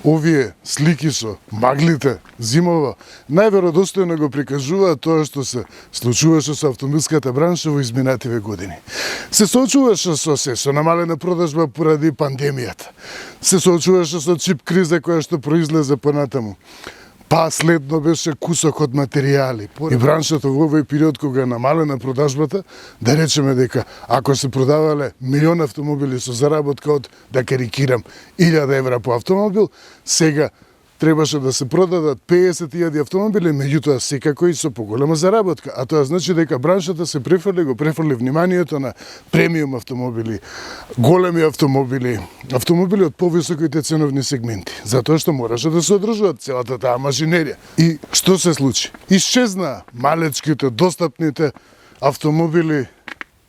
овие слики со маглите зимово најверодостојно го прикажуваат тоа што се случуваше со автомобилската бранша во изминативе години. Се соочуваше со намалена продажба поради пандемијата. Се соочуваше со чип криза која што произлезе понатаму. Па следно беше кусок од материјали. И браншата во овој период кога е намалена продажбата, да речеме дека ако се продавале милион автомобили со заработка од, да карикирам, 1000 евра по автомобил, сега требаше да се продадат 50.000 автомобили, меѓутоа секако и со поголема заработка. А тоа значи дека браншата се префрли вниманието на премиум автомобили, големи автомобили, автомобили од повисоките ценовни сегменти, затоа што мораше да се одржуваат целата таа машинерија. И што се случи? Исчезна малечките, достапните автомобили,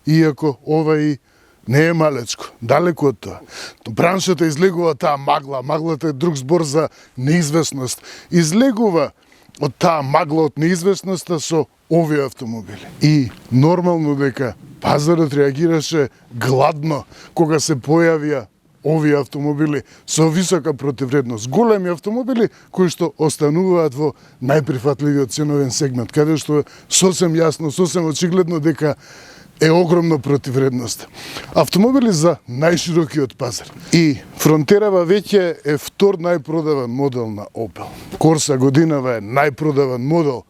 иако ова и не е малечко, далеку од тоа. Браншата излегува таа магла, маглата е друг збор за неизвестност. Излегува од таа магла од неизвестноста со овие автомобили. И нормално дека пазарот реагираше гладно кога се појавија овие автомобили со висока противредност. Големи автомобили кои што остануваат во најприфатливиот ценовен сегмент, каде што е сосем јасно, сосем очигледно дека е огромна противредност. Автомобили за најширокиот пазар. И Фронтерава веќе е втор најпродаван модел на Opel. Corsa годинава е најпродаван модел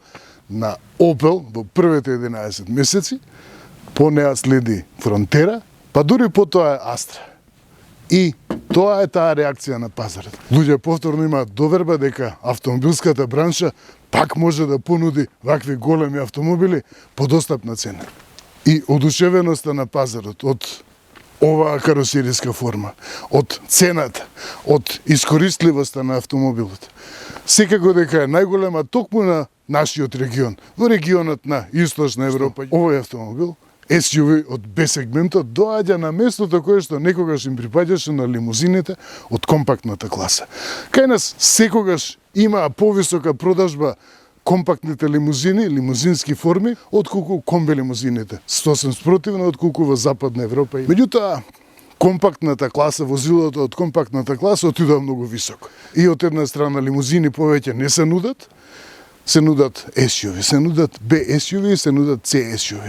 на Opel во првите 11 месеци. По неа следи Фронтера, па дури по тоа е Астра. И тоа е таа реакција на пазарот. Луѓе повторно имаат доверба дека автомобилската бранша пак може да понуди вакви големи автомобили по достапна цена. И одушевеноста на пазарот од оваа каросериска форма, од цената, од искористливоста на автомобилот. Секако дека е најголема токму на нашиот регион, во регионот на Источна Европа. Овој автомобил, SUV од B сегментот, доаѓа на местото кое што некогаш им припаѓаше на лимузините од компактната класа. Кај нас секогаш има повисока продажба компактните лимузини, лимузински форми, отколку комби лимузините. Сосем спротивно отколку во Западна Европа. Меѓутоа, компактната класа, возилото од компактната класа отидува многу високо. И од една страна лимузини повеќе не се нудат SUV, се нудат B SUV и се нудат C SUV.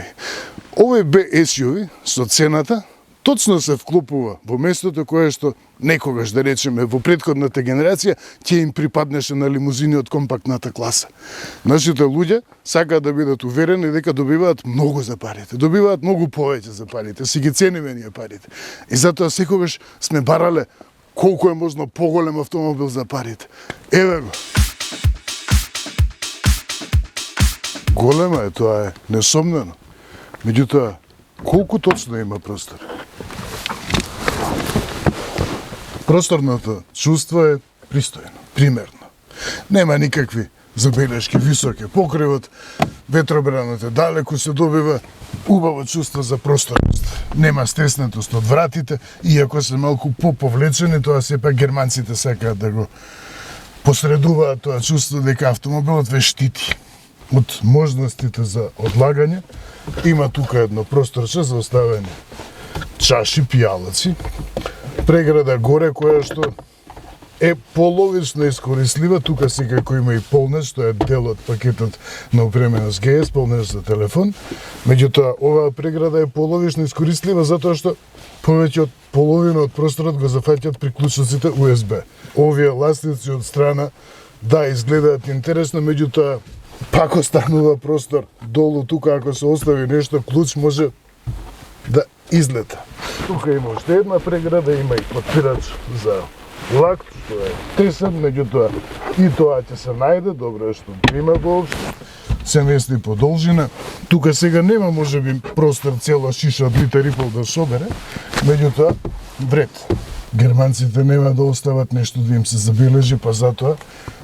Овој B SUV со цената точно се вклопува во местото кое што некогаш, да речеме, во претходната генерација ќе им припаднеше на лимузини од компактната класа. Нашите луѓе сакаат да бидат уверени дека добиваат многу за парите, добиваат многу повеќе за парите, си ги цениме ние парите. И затоа секогаш сме барале колку е можно поголем автомобил за парите. Еве го. Голема е, тоа е несомнено. Меѓутоа, колку точно има простор? Просторното чувство е пристојно, примерно. Нема никакви забелешки, високи покривот, ветробранот е далеку, се добива убаво чувство за просторност. Нема стеснатост од вратите, иако се малку поповлечени, тоа сепак германците сакаат да го посредуваат тоа чувство дека автомобилот ве штити од можностите за одлагање. Има тука едно просторче за оставање чаши, пијалаци, преграда горе која што е половично искористлива, тука секако има и полнеж, што е дел од пакетот на опременост ГС, полнеж за телефон. Меѓутоа, оваа преграда е половично искористлива затоа што повеќе од половина од просторот го зафаќаат приклучоците USB. Овие ластици од страна, да, изгледаат интересно, меѓутоа пак останува простор долу, тука ако се остави нешто, клуч може да излета. Тука има уште една преграда, има и подпирач за лак, што е тесен, меѓутоа и тоа ќе се најде, добро е што има воопшто, се мести по должина. Тука сега нема можеби простор цела шиша од литар и пол да собере, меѓутоа вред. Германците нема да остават нешто да им се забележи, па затоа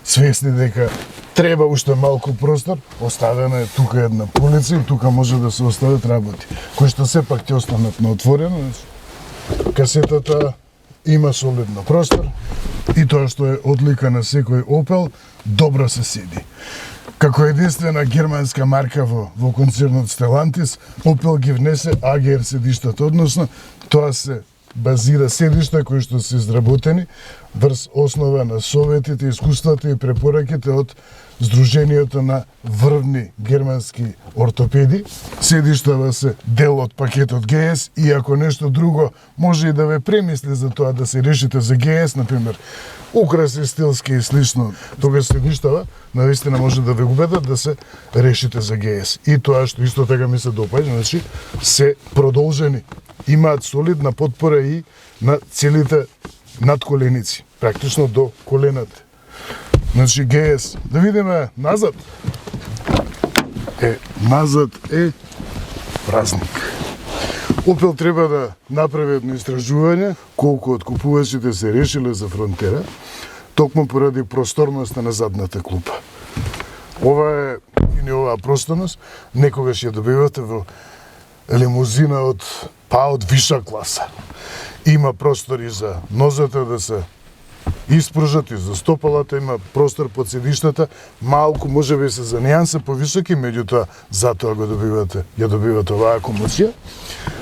свесни дека треба уште малку простор, оставена е тука една полица и тука може да се остават работи, кои што сепак ќе останат на отворено. Касетата има солидно простор и тоа што е одлика на секој Opel, добро се седи. Како единствена германска марка во концернот Stellantis, Opel ги внесе AGR седиштата, односно тоа се базира седишта кои што се изработени врз основа на советите, искуствата и препораките од Сдруженијето на врвни германски ортопеди. Седиштава се дел од пакетот ГС и ако нешто друго може и да ве премисли за тоа да се решите за ГС, например, украси стилски и слично, тогаш седиштава, навистина може да ве убедат да се решите за ГС. И тоа што исто така ми се допаѓа, значи се продолжени. Имаат солидна потпора и на целите надколеници, практично до колената. Значи ГС, да видиме назад. Назад е празник. Опел треба да направи едно истражување колку од купувачите се решиле за Фронтера, токму поради просторноста на задната клупа. Ова е, и не оваа просторност, некогаш ја добивате во лимузина од виша класа. Има простори за нозете да се испружат и за стопалата, има простор под седиштата, малку можеби се за нијанса повисоки, меѓутоа затоа ја добивате оваа комоција,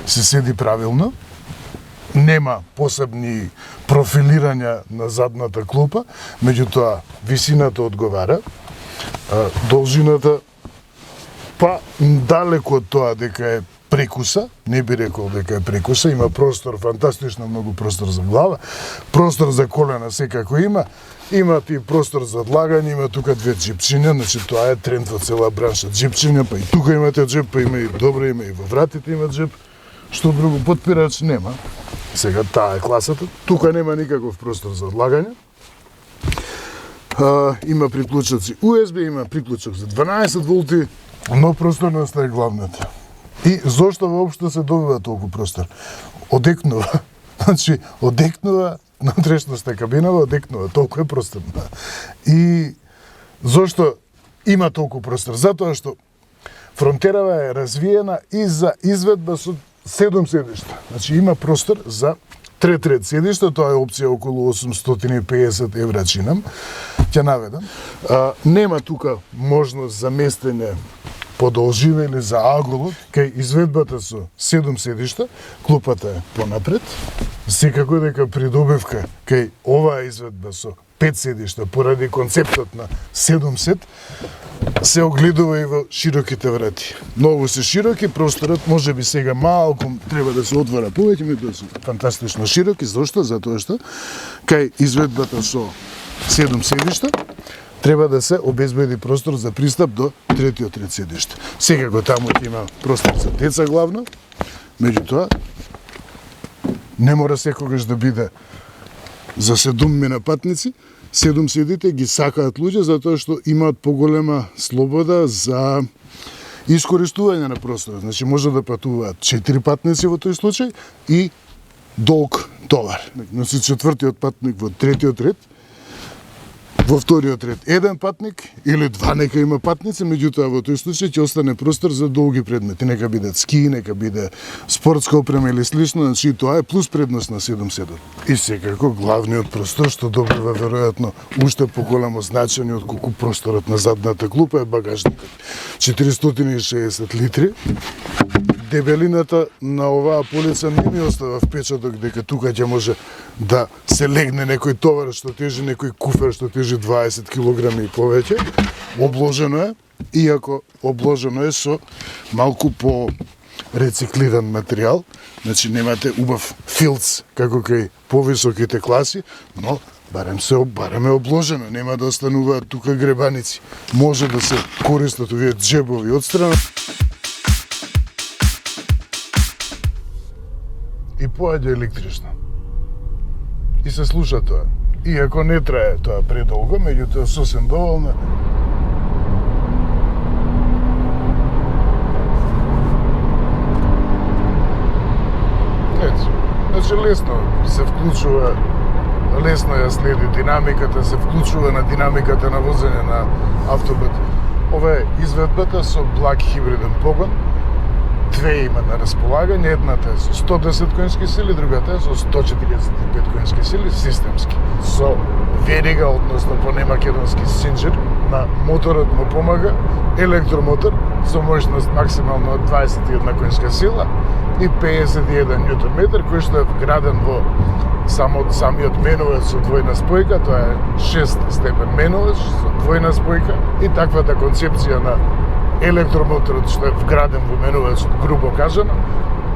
се седи правилно, нема посебни профилирања на задната клупа, меѓутоа висината одговара, должината па далеку од тоа дека е прекуса, не би рекол дека е прекуса, има простор, фантастично многу простор за глава, простор за колена секако има и простор за одлагање, има тука две џипчиња, значи тоа е тренд во цела бранша. Џипчиња, па и тука имате џип, па има и добро, има и во вратите има џип, што друго подпирач нема. Сега таа е класата, тука нема никаков простор за одлагање. Има приклучоци USB, има приклучок за 12 волти, но просторноста е главната. И зошто воопшто се добива толку простор? Одекнува. Значи, одекнува, натрешноста кабинава одекнува, толку е просторна. И зошто има толку простор? Затоа што Фронтерава е развиена и за изведба со 7 седишта. Значи, има простор за трет седишта, тоа е опција околу 850 евра чинам, ќе наведам. Нема тука можност за местење по должина или за аголот, кај изведбата со 7 седишта, клупата е понапред. Секако дека придобивка кај оваа изведба со 5 седишта, поради концептот на 7 сед, се огледува и во широките врати. Многу се широки, просторот може би сега малку треба да се отвора повеќе, меѓутоа се фантастично широки. Зошто? Затоа што кај изведбата со 7 седишта треба да се обезбеди простор за пристап до третиот ред седиште. Секако таму ќе има простор за деца главно, меѓутоа не мора секогаш да биде за 7 патници. 7 седите ги сакаат луѓе затоа што имаат поголема слобода за искористување на просторот. Значи може да патуваат 4 патници во тој случај и долг товар. Значи четвртиот патник во третиот ред, во вториот ред еден патник или два нека има патници, меѓутоа во тој случај ќе остане простор за долги предмети, нека бидат ски, нека биде спортска опрема или слично, значи тоа е плюс предност на 7 седот. И секако главниот простор што добива веројатно уште поголемо значење отколку просторот на задната клупа е багажникот. 460 литри. Дебелината на оваа полица не ми остава впечаток дека тука ќе може да се легне некој товар што тежи, некој куфер што тежи 20 килограми и повеќе. Обложено е, иако обложено е со малку по рециклиран материјал, значи немате убав филц како кај повисоките класи, но барем е обложено, нема да остануваат тука гребаници. Може да се користат овие џебови одстрана. И поаѓа електрично. И се слуша тоа. Иако не трае тоа предолго, меѓутоа сосем доволно. Значи лесно се вклучува, лесно ја следи динамиката, се вклучува на динамиката на возење на автобус. Ова е изведбата со благ хибриден погон. Две има на располагање, едната е со 110 конски сили, другата е со 145 конски сили системски. Со верига, односно по немакедонски синџир, на моторот му помага електромотор со можност максимално од 21 конска сила и 51 Ньютон метар, кој што е вграден во самиот менувач со двојна спојка, тоа е 6 степен менувач со двојна спојка и таквата концепција на електромоторот што е вграден во менувачот, грубо кажано,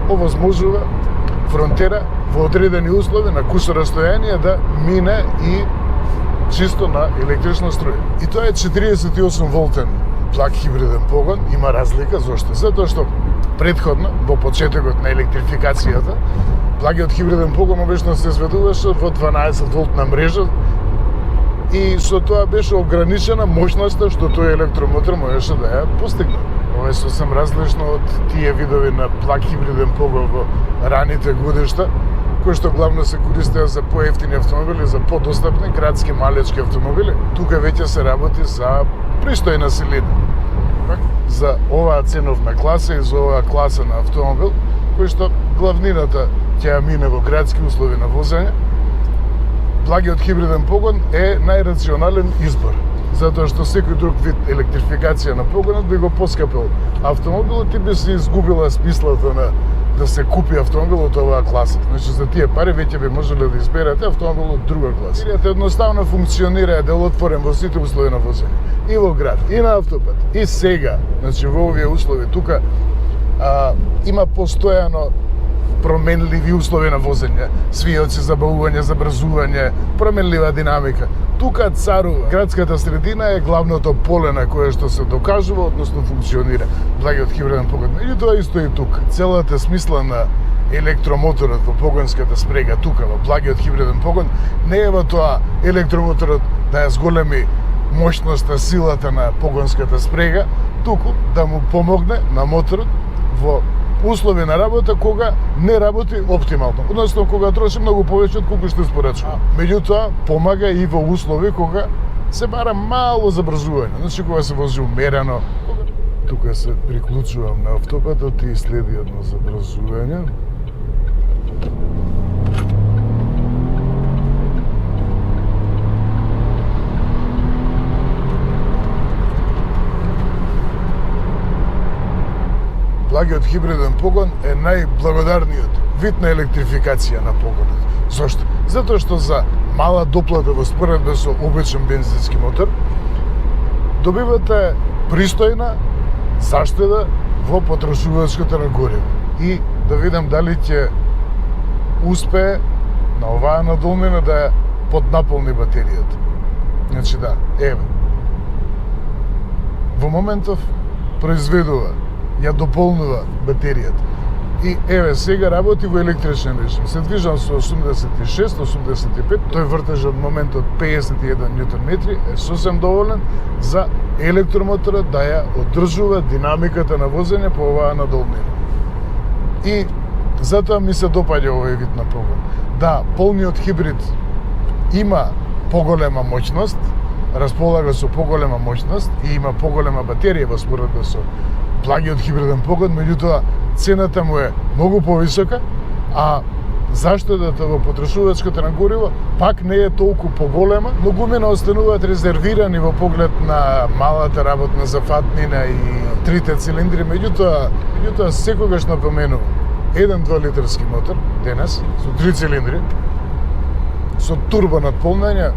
овозможува фронтера во одредени услови на кусо растојание да мине и чисто на електрична струја. И тоа е 48 волтен плаг хибриден погон. Има разлика, зошто? Затоа што претходно, во почетокот на електрификацијата, плагиот хибриден погон обично се сведуваше во 12 волтна мрежа и со тоа беше ограничена моќноста што тој електромотор можеше да ја постигне. Ова е сосем различно од тие видови на плаг хибриден погон во раните годишта, кои што главно се користеа за поевтини автомобили, за подостапни градски малечки автомобили. Тука веќе се работи за пристојна силина. За оваа ценовна класа и за оваа класа на автомобил, кој што главнината ќе ја мине во градски услови на возење, плагиот хибриден погон е најрационален избор, затоа што секој друг вид електрификација на погонот би го поскапил автомобилот и би се изгубила смислата на да се купи автомобил од оваа класа. Значи за тие пари веќе би можеле да изберете автомобил од друга класа. Серијата едноставно функционира, е делотворен во сите услови на возење. И во град, и на автопат, и сега, значи во овие услови тука има постојано променливи услови на возење, свијоци, забавување, забрзување, променлива динамика. Тука царува. Градската средина е главното поле на кое што се докажува, односно функционира плагиот хибриден погон. И тоа исто и тука. Целата смисла на електромоторот во погонската спрега тука во плагиот хибриден погон не е во тоа електромоторот да ја зголеми моќноста, силата на погонската спрега, туку да му помогне на моторот во услови на работа кога не работи оптимално, односно кога троши многу повеќе од колку што испорачува. Меѓутоа, помага и во услови кога се бара мало забрзување, значи кога се вози умерено. Тука се приклучувам на автопатот и следи едно забрзување. Плагиот хибриден погон е најблагодарниот вид на електрификација на погонот. Зошто? Затоа што за мала доплата во споредба со обичен бензински мотор добивате пристојна заштеда во потрошувачката на гориво. И да видам дали ќе успее на оваа надолнина да ја поднаполни батеријата. Значи да, еве. Во моментов произведува, ја дополнува батеријата. И еве сега работи во електричен режим. Се движам со 86-85, тој вртеж од моментот 51 Ньютон метри е сосем доволен за електромоторот да ја одржува динамиката на возење по оваа надолнина. И затоа ми се допаѓа овој вид на погон. Да, полниот хибрид има поголема моќност, располага со поголема моќност и има поголема батерија во споредба со плагиот хибриден погон, меѓутоа цената му е многу повисока, а заштедата во потрошувачката на гориво пак не е толку поголема, но гумина остануваат резервирани во поглед на малата работна зафатнина и трите цилиндри, меѓутоа секогаш напоменувам, 1-2 литарски мотор денес со 3 цилиндри со турбо надполнење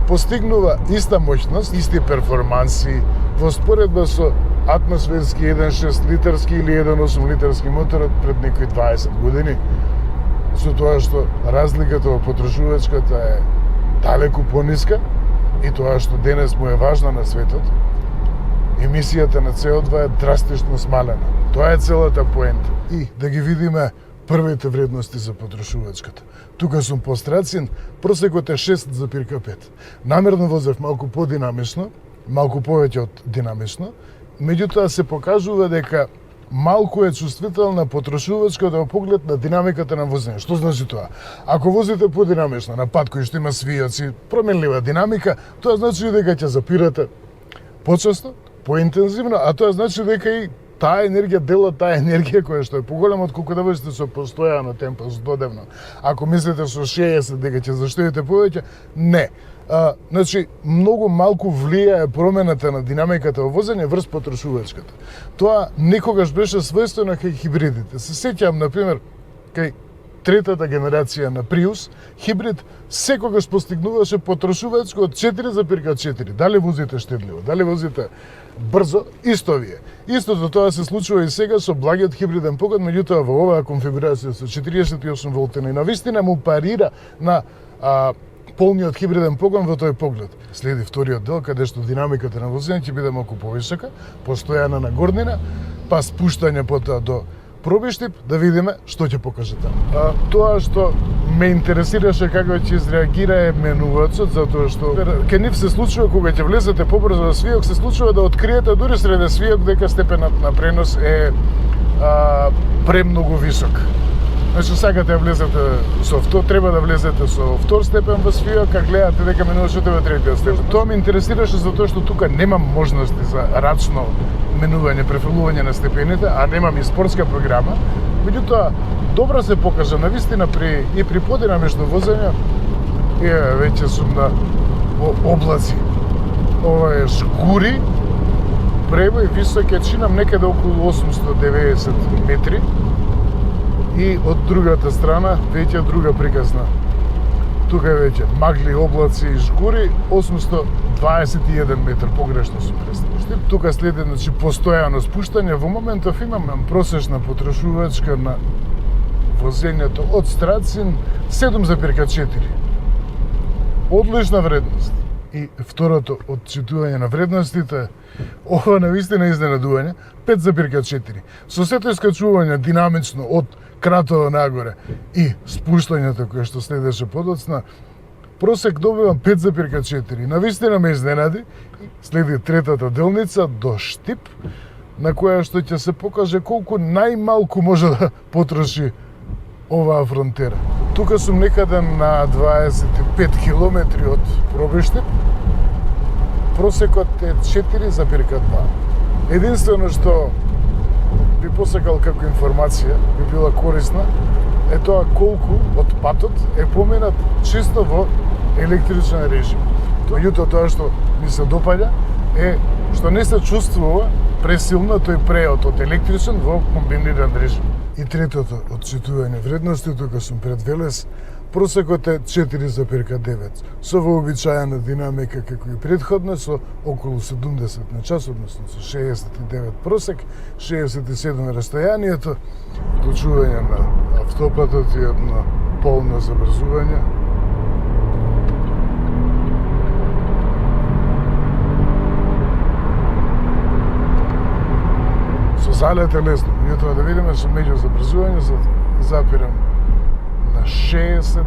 постигнува иста моќност, исти перформанси во споредба со атмосферски 1.6 литарски или 1.8 литарски моторот пред некои 20 години, со тоа што разликата во потрошувачката е далеку пониска и тоа што денес му е важно на светот, емисијата на CO2 е драстично смалена. Тоа е целата поента. И да ги видиме првите вредности за потрошувачката. Тука сум пострацин, просекот е 6,5. Намерно возев малку подинамично, малку повеќе од динамично, меѓутоа се покажува дека малку е чувствителна потрошувачката во поглед на динамиката на возење. Што значи тоа? Ако возите подинамично на пат кој што има свијоци, променлива динамика, тоа значи дека ќе запирате почесто, поинтензивно, а тоа значи дека и таа енергија дела таа енергија која што е поголема отколку да возите со постојано темпо, додевно. Ако мислите со 60 дека ќе заштедите повеќе, не. Значи, многу малку влијае промената на динамиката во возење врз потрошувачката. Тоа никогаш беше својствено кај хибридите. Се сеќавам, например, кај третата генерација на Prius, хибрид секогаш постигнуваше потрошувачка од 4,4. Дали возите штедливо, дали возите брзо, исто вие. Истото тоа се случува и сега со благиот хибриден погон, меѓутоа во оваа конфигурација со 48 волтина и навистина му парира на полниот хибриден погон во тој поглед. Следи вториот дел, каде што динамиката на возење ќе биде малку повисока, постојана на горнина, па спуштање потоа до пробиштип, да видиме што ќе покаже таму. Тоа што ме интересираше како ќе изреагира е менувачот, затоа што кај нив се случува кога ќе влезете побрзо во свијок, се случува да откриете дури среде свијок дека степенот на пренос е премногу висок. Значи, сакате да влезете со втор, треба да влезете со втор степен во свијок, а гледате дека менувачот е во третиот степен. Тоа ме интересираше затоа што тука немам можности за рачно менување, префрлување на степените, а немам и спортска програма. Меѓутоа, добро се покажа навистина при подинамично возење. Веќе сум на облаци. Ова е Жгури, пребој висок е, чинам некаде околу 890 метри. И од другата страна, веќе друга приказна. Тука е веќе магли, облаци и Жгури, 821 метар, погрешно сум представил. Тука следи, значи, постојано спуштање. Во моментов имам просечна потрошувачка на возењето од Страцин 7,4. Одлична вредност. И второто отчитување на вредностите, ова навистина изненадување, 5,4. Со сето искачување динамично од Кратово нагоре и спуштањето кое што следеше подоцна, просек добивам 5,4. Навистина ме изненади. Следи третата делница до Штип, на која што ќе се покаже колку најмалку може да потроши оваа фронтера. Тука сум некаде на 25 километри од Пробиштип. Просекот е 4,2. Единствено што би посакал како информација, би била корисна, е тоа колку од патот е поминат чисто во електричен режим. Меѓутоа, тоа што ми се допаѓа е што не се чувствува пресилно тој преот од електричен во комбиниран режим. И третото отчитување вредности, тука сум пред Велес, просекот е 4,9. Со вообичаена динамика како и предходно, со околу 70 на час, односно со 69 просек, 67 растојанието, вклучување на автопатот и едно полно забрзување. Со залет е лесно, меѓутоа да видиме со меѓу забрзување, запирам на 60.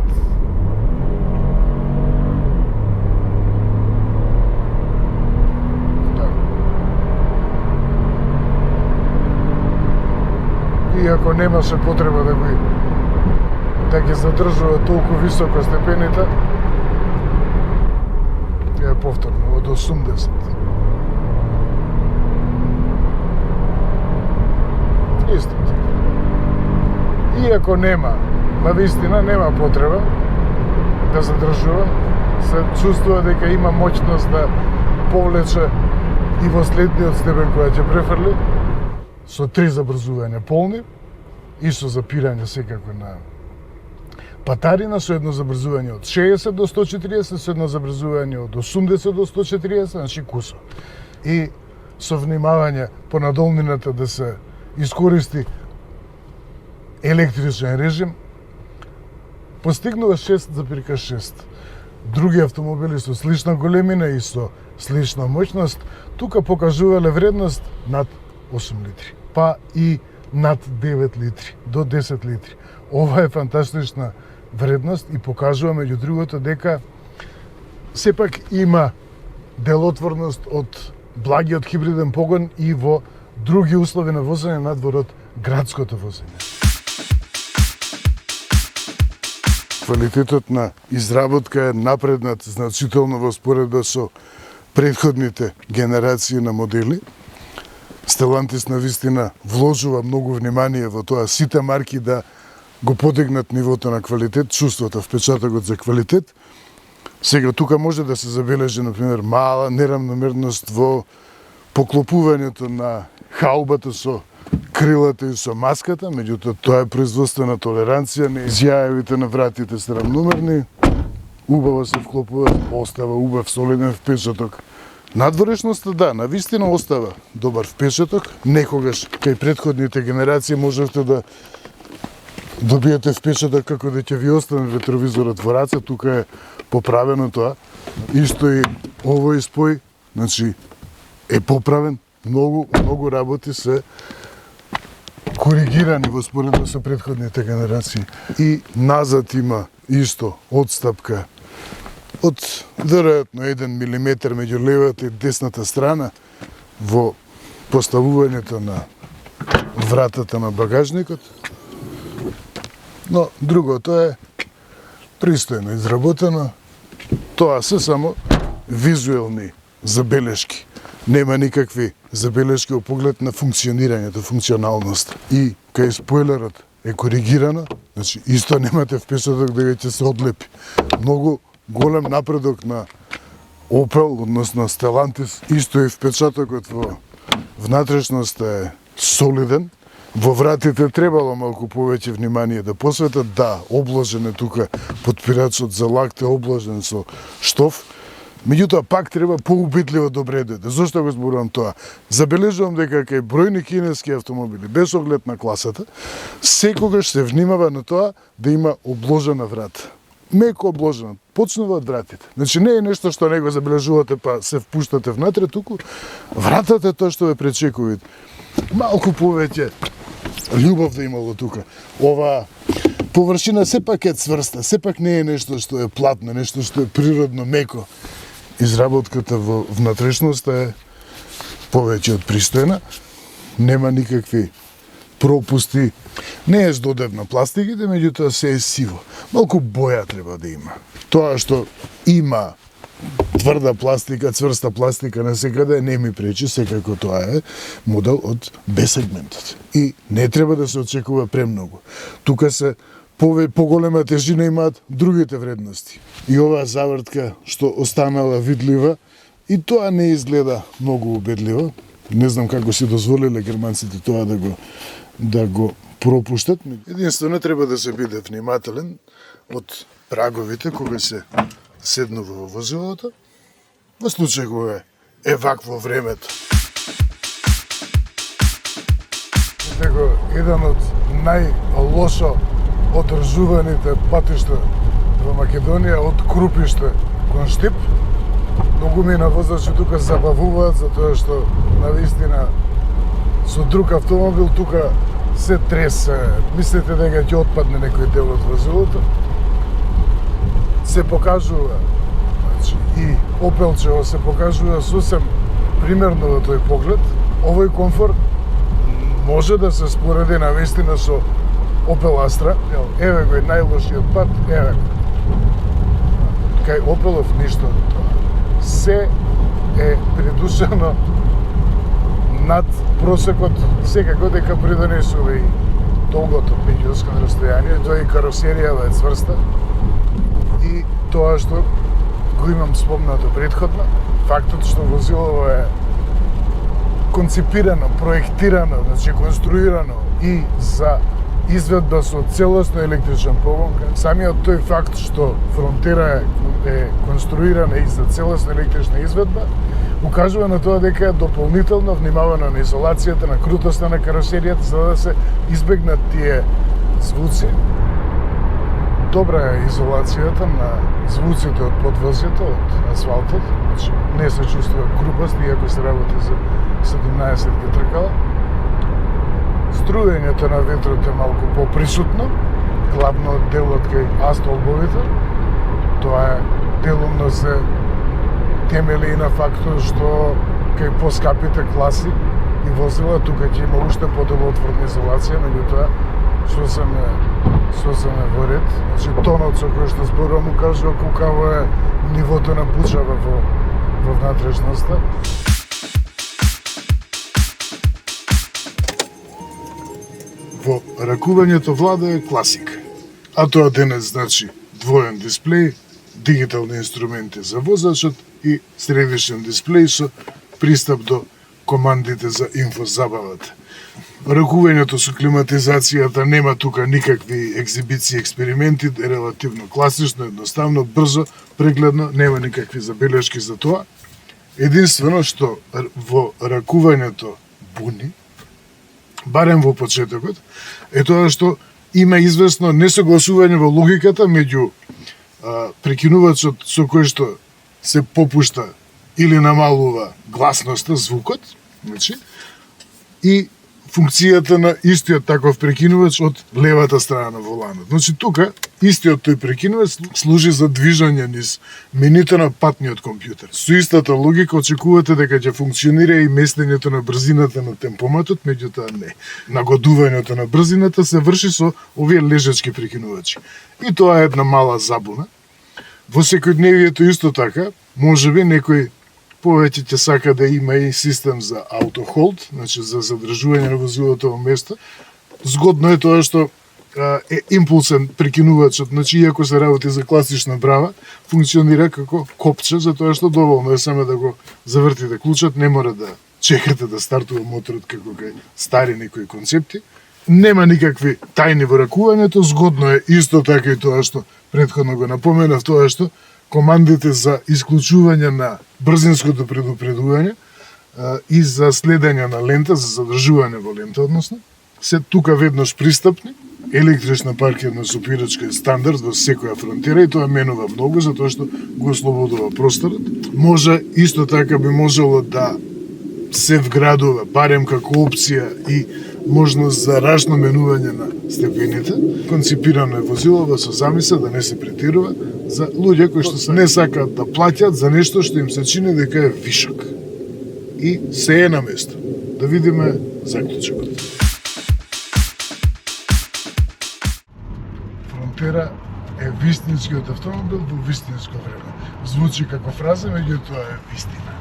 Да. Иако немаше потреба да ги задржува толку високо степените, ја повторно од 80. Истото. Иако нема, навистина нема потреба да задржува, се чувствува дека има моќност да повлече и во следниот степен која ќе префрли, со 3 забрзувања полни и со запирање секако на патарина, со едно забрзување од 60 до 140, со едно забрзување од 80 до 140, значи кусо. И со внимавање по надолнината да се искористи електричен режим, постигнува 6,6. Други автомобили со слична големина и со слична моќност, тука покажувале вредност над 8 литри, па и над 9 литри, до 10 литри. Ова е фантастична вредност и покажува, меѓу другото, дека сепак има делотворност од благиот хибриден погон и во други услови на возење надвор од градското возење. Квалитетот на изработка е напреднат значително во споредба со претходните генерации на модели. Stellantis навистина вложува многу внимание во тоа сите марки да го подигнат нивото на квалитет, чувството, впечатокот за квалитет. Сега тука може да се забележи, например, мала неравномерност во поклопувањето на хаубата со крилата и со маската, меѓутоа тоа е производствена толеранција, изјавите на вратите се равномерни, убаво се вклопува, остава убав солиден впечаток. Надворешноста, да, навистина остава добар впечаток. Некогаш, кај претходните генерации, можевте да добиете впечаток како да ќе ви остане ретровизорот во раце, тука е поправено тоа. Исто и овој спој, значи, е поправен. Многу работи се коригирани во споредба со претходните генерации. И назад има исто одстапка од веројатно 1 милиметар меѓу левата и десната страна во поставувањето на вратата на багажникот. Но другото е пристојно изработено. Тоа се само визуелни забелешки. Нема никакви забелешки во поглед на функционирањето, функционалноста. И кај спойлерот е коригирано, значи исто немате впечаток дека ќе се одлепи. Многу голем напредок на Opel, односно Stellantis, исто и впечатокот во внатрешноста е солиден. Во вратите требало малку повеќе внимание да посветат. Да, обложен е тука подпирачот за лакте, обложен со штоф. Меѓутоа, пак треба поубедливо да обредете. Зошто го зборувам тоа? Забележувам дека кај бројни кинески автомобили, без оглед на класата, секогаш се внимава на тоа да има обложена врата. Меко обложена, почнува од вратите. Значи не е нешто што не го забележувате па се впуштате внатре, туку вратата е тоа што ве пречекува. Малку повеќе љубов да имало тука. Ова површина сепак е цврста, сепак не е нешто што е платно, нешто што е природно меко. Изработката во внатрешноста е повеќе од пристојна, нема никакви пропусти, не е здодевна пластиките, меѓутоа се е сиво. Малку боја треба да има. Тоа што има тврда пластика, цврста пластика насекаде не ми пречи, секако тоа е модел од B-сегментот. И не треба да се очекува премногу. Тука се поголема тежина имаат другите вредности. И оваа завртка што останала видлива, и тоа не изгледа многу убедливо. Не знам како си дозволиле германците тоа да го пропуштат. Единствено треба да се биде внимателен од праговите кога се седнува во возилото, во случај кога е вакво времето. Него еден од најлошо одржуваните патишта во Македонија од Крупиште кон Штип. Многу мина возачи тука забавуваат затоа што навистина со друг автомобил тука се тресе. Мислите дека ќе отпадне некој дел од возилото. Се покажува, значи, и Опелчево се покажува сосем примерно во тој поглед. Овој комфорт може да се спореди навистина со Opel Astra. Еве го е најлошиот пат, еве го. Кај Опелов ништо. Се е придушено над просекот, секако дека придонесува и долгото меѓуоскан расстојание, тоа и каросеријава е цврста. И тоа што го имам спомнато претходно, фактот што возилово е концепирано, проектирано, значи конструирано и за изведба со целосно електричен погон, самиот тој факт што фронтера е конструирана и за целосна електрична изведба, укажува на тоа дека е дополнително внимавано на изолацијата, на крутоста на каросеријата, за да се избегнат тие звуци. Добра е изолацијата на звуците од подвозјето, од асфалтот, значи не се чувствува крупост, иако се работи за 17 тркала. Струењето на ветрот е малку поприсутно, главно делот кај А-столбовите. Тоа е делумно се темели и на фактот што кај поскапите класи и возила тука ќе има уште поделотворна изолација, меѓутоа сосем е во ред. Значи тонот со кој што зборувам укажува колкаво е нивото на бучава во внатрешноста. Во ракувањето влада е класика. А тоа денес значи двоен дисплеј, дигитални инструменти за возачот и средишен дисплеј со пристап до командите за инфозабавата. Ракувањето со климатизацијата нема тука никакви екзибиции, експерименти, е релативно класично, едноставно, брзо, прегледно, нема никакви забелешки за тоа. Единствено што во ракувањето буни, барем во почетокот, е тоа што има известно несогласување во логиката меѓу прекинувачот со кој што се попушта или намалува гласноста, звукот, значи, и функцијата на истиот таков прекинувач од левата страна на воланот. Значи тука истиот тој прекинувач служи за движење низ менуто на патниот компјутер. Со истата логика очекувате дека ќе функционира и местењето на брзината на темпоматот, меѓутоа не. Нагодувањето на брзината се врши со овие лежачки прекинувачи. И тоа е една мала забуна. Во секојдневието исто така, можеби некој повеќе ќе сака да има и систем за автохолд, значи за задржување на возилото во место. Згодно е тоа што е импулсен прекинувачот, значи иако се работи за класична брава, функционира како копче, затоа што доволно е само да го завртите клучот, не мора да чекате да стартува моторот како кај стари некои концепти. Нема никакви тајни во ракувањето, згодно е исто така и тоа што претходно го напоменав, тоа што командите за исклучување на брзинското предупредување и за следење на лента, за задржување во лента, односно, се тука веднаш пристапни. Електрична паркирна сопирачка е стандард во секоја фронтера и тоа менува многу, затоа што го ослободува просторот. Може, исто така би можело да се вградува, барем како опција и можност за рачно менување на степените. Концепирано е возило со замисла да не се претерува за луѓе кои што не сакаат да плаќат за нешто што им се чини дека е вишок. И се е на место. Да видиме заклучокот. Фронтера е вистинскиот автомобил во вистинско време. Звучи како фраза, меѓутоа е вистина.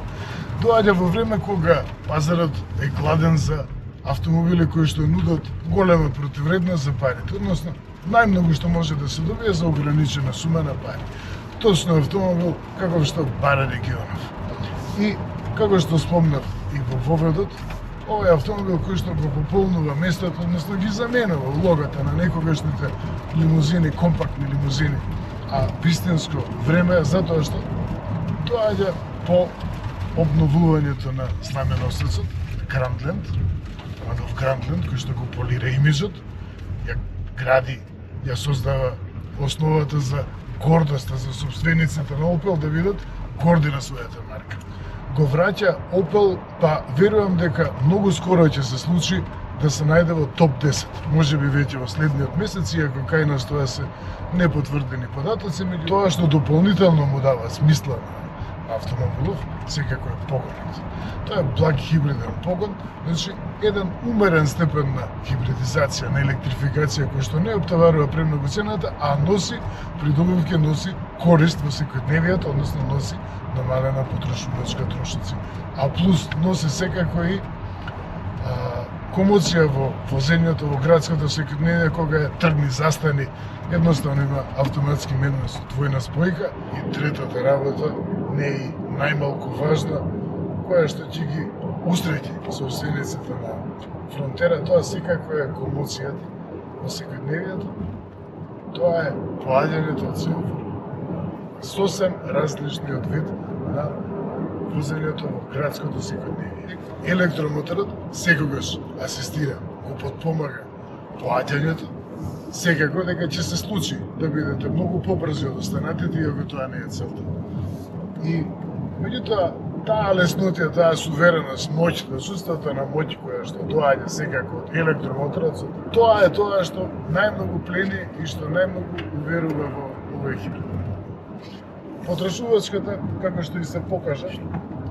Доаѓа во време кога пазарот е гладен за автомобили кои што нудат голема противредност за парите, односно најмногу што може да се добие за ограничена сума на пари. Точно автомобил каков што бара регионов. И како што спомнав и во воведот, овој автомобил кој што го пополнува местото, односно ги заменува улогата на некогашните лимузини, компактни лимузини, а вистинско време затоа што доаѓа по обновувањето на знаменосецот Грандленд, нов Грандленд кој што го полира имиджот, ја гради, ја создава основата за гордоста за собствениците на Opel да бидат горди на својата марка. Го враќа Opel, па верувам дека многу скоро ќе се случи да се најде во топ 10. Може би веќе во следниот месец, иако кај нас тоа се непотврдени податоци, меѓу тоа што дополнително му дава смисла на автомобилов, секако е погонот. Тоа е благ хибриден погон, значи еден умерен степен на хибридизација, на електрификација кој што не оптоварува премногу цената, а носи придобивки, носи корист во секојдневието, односно носи намалена потрошувачка трошоци. А плюс носи секако и комоција во возењето во градското секојдневие кога е тргни, застани, едноставно има автоматски менување со двојна спојка. И третата работа, не и најмалку важна, која што ќе ги устреќи собствениците на Фронтера, тоа секако е комоцијата во секојдневието, тоа е поаѓањето од семафор. Сосем различниот вид на возењето во градското секојдневие. Електромоторот секогаш асистира, го потпомага поаѓањето, секако дека ќе се случи да бидете многу побрзи од останатите, иако тоа не е целта. И меѓутоа, таа леснотија, таа сувереност, моќ, чувството на моќ која што доаѓа секако од електромоторот, тоа е тоа што најмногу плени и што најмногу уверува во овој хибрид. Потрошувачката, како што и се покажа,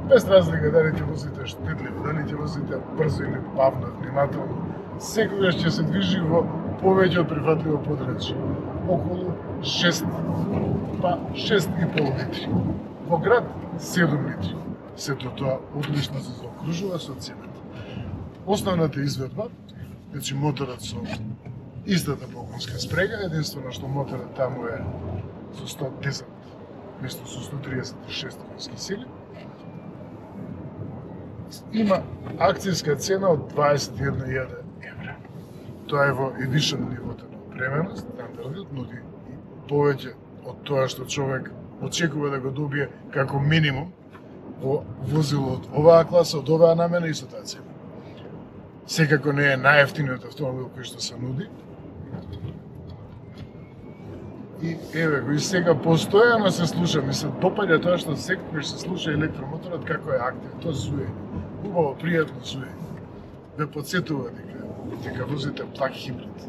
без разлика дали ќе возите штедливо, дали ќе возите брзо или бавно, внимателно, секогаш ќе се движи во повеќе од прифатливо подречје, околу 6, па 6,5 литри. Во град 7 литри. Сето тоа одлично се заокружува со цемент. Основната изведба, значи моторот со истата погонска спрега, единствено што моторот таму е со 110 место со 136 конски сили. Има акцијска цена од 21.000 евра. Тоа е во едишн нивото на опременост, стандардот, нуди повеќе од тоа што човек очекува да го добие како минимум во возило од оваа класа, од оваа намена и со таа цена. Секако не е најевтиниот автомобил кој што се нуди. И еве го, и сега постојано се слуша, ми се допаѓа тоа што секогаш се слуша електромоторот како е активен, тоа зуе. Убаво, пријатно зуе. Ве потсетува дека возите плаг хибрид.